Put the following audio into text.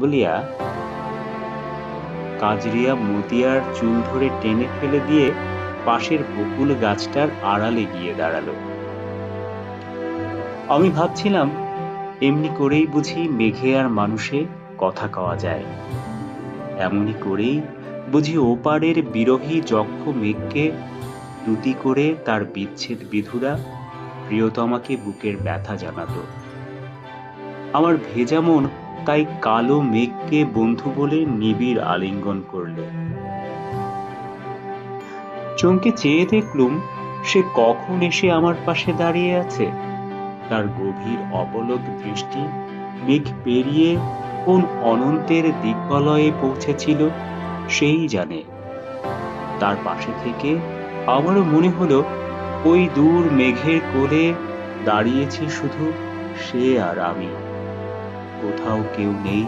বলিয়া কাজরিয়া মতিয়ার চুল ধরে টেনে ফেলে দিয়ে পাশের বকুল গাছটার আড়ালে গিয়ে দাঁড়ালো। আমি ভাবছিলাম, এমনি করেই বুঝি মেঘে আর মানুষে কথা কওয়া যায়, এমনি করেই বুঝি ওপারের বিরহী যক্ষ মেঘকে দুটি করে তার বিচ্ছেদ বিধুরা প্রিয়তমাকে বুকের ব্যথা জানাতো। আমার ভেজা মন তাই কালো মেঘকে বন্ধু বলে নিবিড় আলিঙ্গন করল। চমকে চেয়ে দেখলুম সে কখন এসে আমার পাশে দাঁড়িয়ে আছে। তার গভীর অপলক দৃষ্টি মেঘ পেরিয়ে কোন অনন্তের দিগ্বলয়ে পৌঁছেছিল সেই জানে। তার পাশে থেকে আমারও মনে হলো ওই দূর মেঘের কোলে দাঁড়িয়েছি শুধু সে আর আমি, কোথাও কেউ নেই।